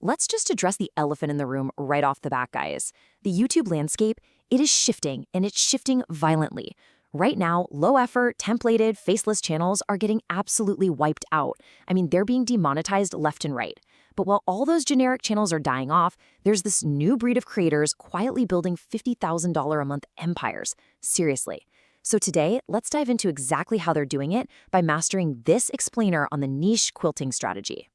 let's just address the elephant in the room right off the bat, guys. The YouTube landscape, it is shifting, and it's shifting violently. Right now, low-effort, templated, faceless channels are getting absolutely wiped out. I mean, they're being demonetized left and right. But while all those generic channels are dying off, there's this new breed of creators quietly building $50,000 a month empires. Seriously. So today, let's dive into exactly how they're doing it by mastering this explainer on the niche quilting strategy.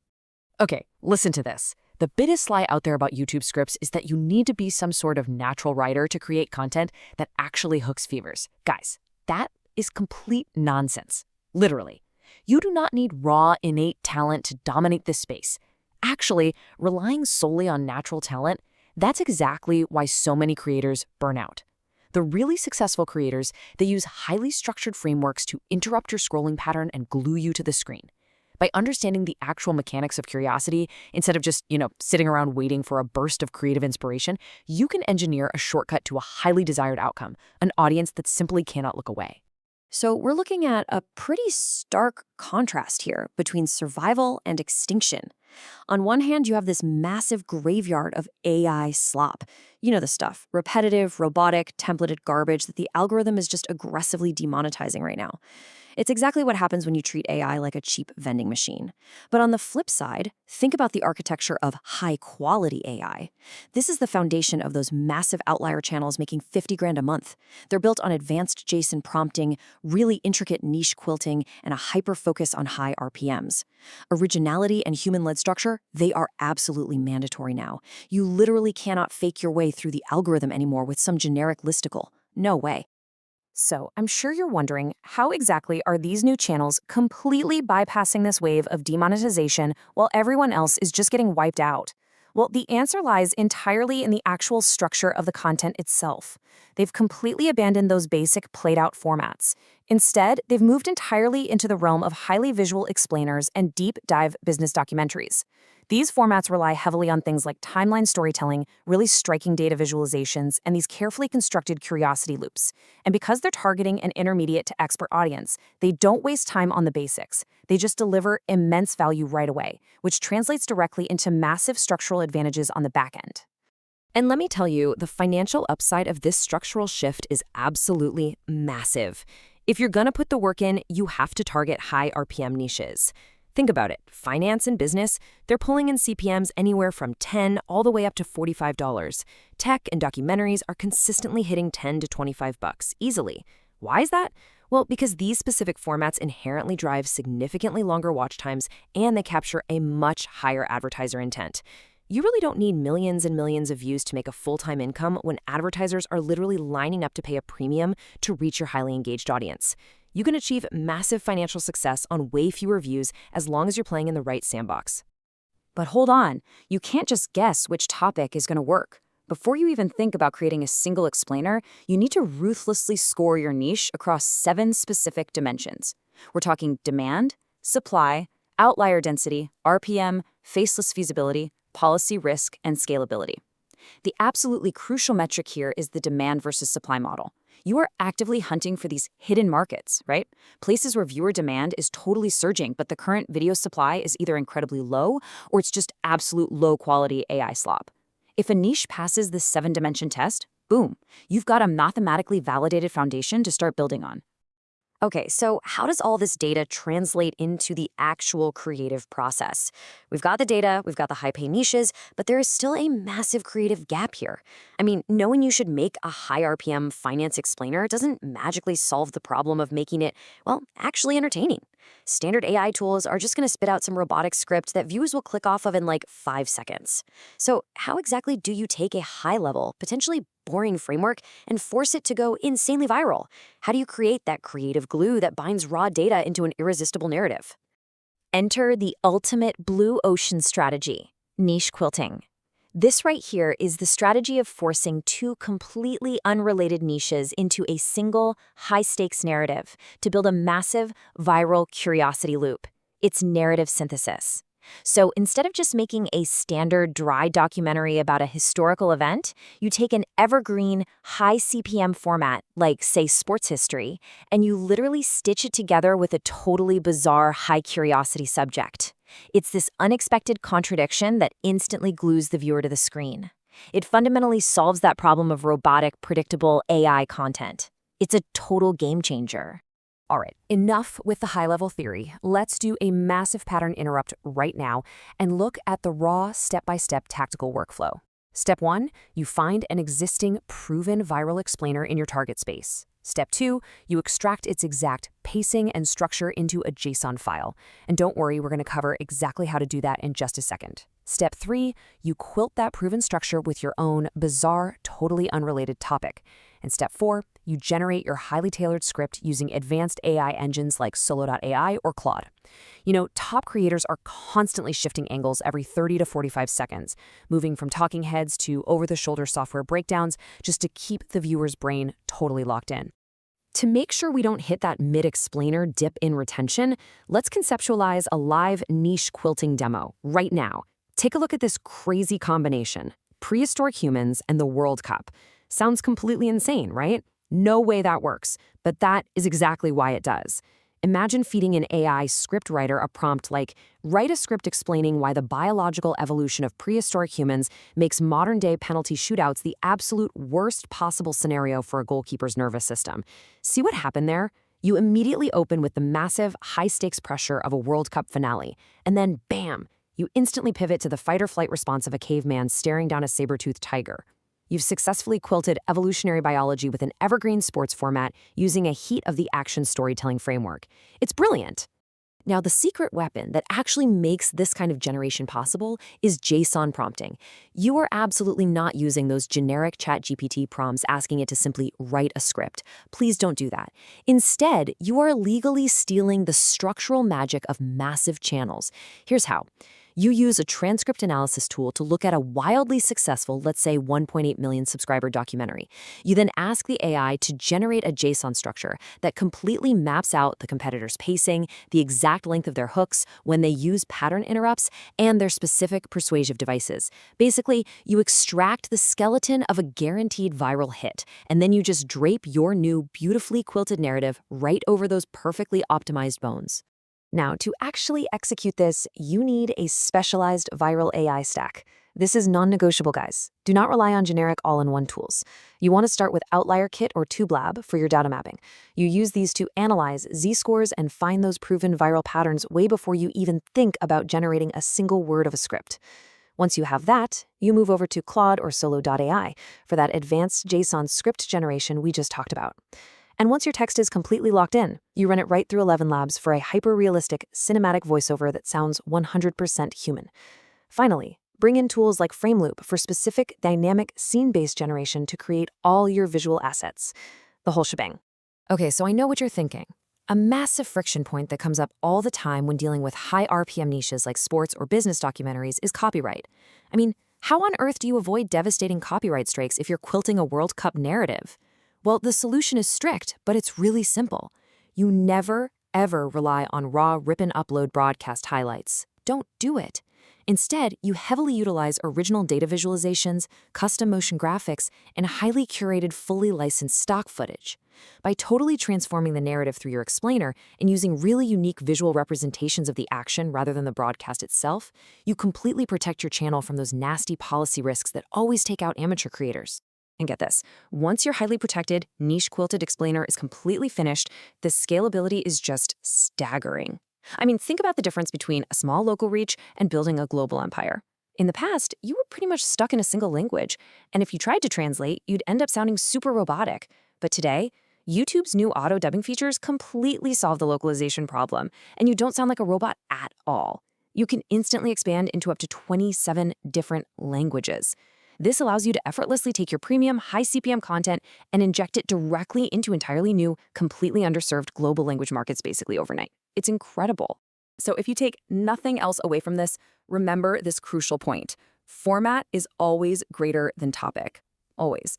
Okay, listen to this. The biggest lie out there about YouTube scripts is that you need to be some sort of natural writer to create content that actually hooks viewers. Guys, that is complete nonsense. Literally. You do not need raw, innate talent to dominate this space. Actually, relying solely on natural talent, that's exactly why so many creators burn out. The really successful creators, they use highly structured frameworks to interrupt your scrolling pattern and glue you to the screen. By understanding the actual mechanics of curiosity, instead of just, sitting around waiting for a burst of creative inspiration, you can engineer a shortcut to a highly desired outcome, an audience that simply cannot look away. So we're looking at a pretty stark contrast here between survival and extinction. On one hand, you have this massive graveyard of AI slop. You know the stuff, repetitive, robotic, templated garbage that the algorithm is just aggressively demonetizing right now. It's exactly what happens when you treat AI like a cheap vending machine. But on the flip side, think about the architecture of high-quality AI. This is the foundation of those massive outlier channels making 50 grand a month. They're built on advanced JSON prompting, really intricate niche quilting, and a hyper-focus on high RPMs. Originality and human-led structure, they are absolutely mandatory now. You literally cannot fake your way through the algorithm anymore with some generic listicle. No way. So, I'm sure you're wondering, how exactly are these new channels completely bypassing this wave of demonetization while everyone else is just getting wiped out? Well, the answer lies entirely in the actual structure of the content itself. They've completely abandoned those basic played-out formats. Instead, they've moved entirely into the realm of highly visual explainers and deep-dive business documentaries. These formats rely heavily on things like timeline storytelling, really striking data visualizations, and these carefully constructed curiosity loops. And because they're targeting an intermediate to expert audience, they don't waste time on the basics. They just deliver immense value right away, which translates directly into massive structural advantages on the back end. And let me tell you, the financial upside of this structural shift is absolutely massive. If you're gonna put the work in, you have to target high RPM niches. Think about it. Finance and business, they're pulling in CPMs anywhere from $10 all the way up to $45. Tech and documentaries are consistently hitting $10 to $25 easily. Why is that? Well, because these specific formats inherently drive significantly longer watch times and they capture a much higher advertiser intent. You really don't need millions and millions of views to make a full-time income when advertisers are literally lining up to pay a premium to reach your highly engaged audience. You can achieve massive financial success on way fewer views as long as you're playing in the right sandbox. But hold on, you can't just guess which topic is going to work. Before you even think about creating a single explainer, you need to ruthlessly score your niche across 7 specific dimensions. We're talking demand, supply, outlier density, RPM, faceless feasibility, policy risk, and scalability. The absolutely crucial metric here is the demand versus supply model. You are actively hunting for these hidden markets, right? Places where viewer demand is totally surging, but the current video supply is either incredibly low or it's just absolute low-quality AI slop. If a niche passes this 7-dimension test, boom, you've got a mathematically validated foundation to start building on. Okay, so how does all this data translate into the actual creative process? We've got the data, we've got the high-pay niches, but there is still a massive creative gap here. I mean, knowing you should make a high RPM finance explainer doesn't magically solve the problem of making it, well, actually entertaining. Standard AI tools are just going to spit out some robotic script that viewers will click off of in like 5 seconds. So how exactly do you take a high-level, potentially boring framework and force it to go insanely viral? How do you create that creative glue that binds raw data into an irresistible narrative? Enter the ultimate blue ocean strategy, niche quilting. This right here is the strategy of forcing 2 completely unrelated niches into a single, high-stakes narrative to build a massive, viral curiosity loop. It's narrative synthesis. So instead of just making a standard dry documentary about a historical event, you take an evergreen, high CPM format, like, say, sports history, and you literally stitch it together with a totally bizarre, high-curiosity subject. It's this unexpected contradiction that instantly glues the viewer to the screen. It fundamentally solves that problem of robotic, predictable AI content. It's a total game changer. All right, enough with the high-level theory. Let's do a massive pattern interrupt right now and look at the raw step-by-step tactical workflow. Step 1, you find an existing proven viral explainer in your target space. Step 2, you extract its exact pacing and structure into a JSON file. And don't worry, we're going to cover exactly how to do that in just a second. Step 3, you quilt that proven structure with your own bizarre, totally unrelated topic. And step 4, you generate your highly tailored script using advanced AI engines like Solo.ai or Claude. You know, top creators are constantly shifting angles every 30 to 45 seconds, moving from talking heads to over-the-shoulder software breakdowns just to keep the viewer's brain totally locked in. To make sure we don't hit that mid-explainer dip in retention, let's conceptualize a live niche quilting demo right now. Take a look at this crazy combination: prehistoric humans and the World Cup. Sounds completely insane, right? No way that works, but that is exactly why it does. Imagine feeding an AI script writer a prompt like, write a script explaining why the biological evolution of prehistoric humans makes modern-day penalty shootouts the absolute worst possible scenario for a goalkeeper's nervous system. See what happened there? You immediately open with the massive, high-stakes pressure of a World Cup finale, and then bam! You instantly pivot to the fight-or-flight response of a caveman staring down a saber-toothed tiger. You've successfully quilted evolutionary biology with an evergreen sports format using a heat-of-the-action storytelling framework. It's brilliant. Now, the secret weapon that actually makes this kind of generation possible is JSON prompting. You are absolutely not using those generic ChatGPT prompts asking it to simply write a script. Please don't do that. Instead, you are legally stealing the structural magic of massive channels. Here's how. You use a transcript analysis tool to look at a wildly successful, let's say 1.8 million subscriber documentary. You then ask the AI to generate a JSON structure that completely maps out the competitor's pacing, the exact length of their hooks, when they use pattern interrupts, and their specific persuasive devices. Basically, you extract the skeleton of a guaranteed viral hit, and then you just drape your new beautifully quilted narrative right over those perfectly optimized bones. Now, to actually execute this, you need a specialized viral AI stack. This is non-negotiable, guys. Do not rely on generic all-in-one tools. You want to start with Outlier Kit or TubeLab for your data mapping. You use these to analyze Z-scores and find those proven viral patterns way before you even think about generating a single word of a script. Once you have that, you move over to Claude or Solo.ai for that advanced JSON script generation we just talked about. And once your text is completely locked in, you run it right through ElevenLabs for a hyper-realistic cinematic voiceover that sounds 100% human. Finally, bring in tools like FrameLoop for specific dynamic scene-based generation to create all your visual assets. The whole shebang. Okay, so I know what you're thinking. A massive friction point that comes up all the time when dealing with high RPM niches like sports or business documentaries is copyright. I mean, how on earth do you avoid devastating copyright strikes if you're quilting a World Cup narrative? Well, the solution is strict, but it's really simple. You never, ever rely on raw rip-and-upload broadcast highlights. Don't do it. Instead, you heavily utilize original data visualizations, custom motion graphics, and highly curated, fully licensed stock footage. By totally transforming the narrative through your explainer and using really unique visual representations of the action rather than the broadcast itself, you completely protect your channel from those nasty policy risks that always take out amateur creators. And get this, once your highly protected, niche quilted explainer is completely finished, the scalability is just staggering. I mean, think about the difference between a small local reach and building a global empire. In the past, you were pretty much stuck in a single language, and if you tried to translate, you'd end up sounding super robotic. But today, YouTube's new auto-dubbing features completely solve the localization problem, and you don't sound like a robot at all. You can instantly expand into up to 27 different languages. This allows you to effortlessly take your premium, high CPM content and inject it directly into entirely new, completely underserved global language markets basically overnight. It's incredible. So if you take nothing else away from this, remember this crucial point. Format is always greater than topic. Always.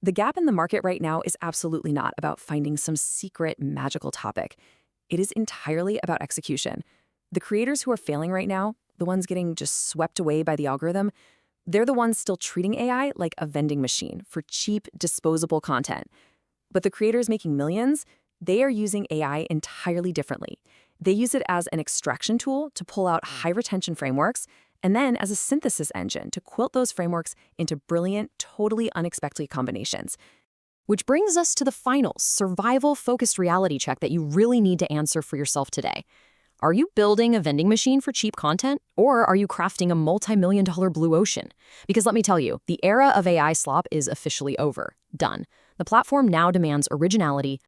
The gap in the market right now is absolutely not about finding some secret magical topic. It is entirely about execution. The creators who are failing right now, the ones getting just swept away by the algorithm, they're the ones still treating AI like a vending machine for cheap, disposable content. But the creators making millions, they are using AI entirely differently. They use it as an extraction tool to pull out high-retention frameworks, and then as a synthesis engine to quilt those frameworks into brilliant, totally unexpected combinations. Which brings us to the final, survival-focused reality check that you really need to answer for yourself today. Are you building a vending machine for cheap content, or are you crafting a multi-million-dollar blue ocean? Because let me tell you, the era of AI slop is officially over. Done. The platform now demands originality,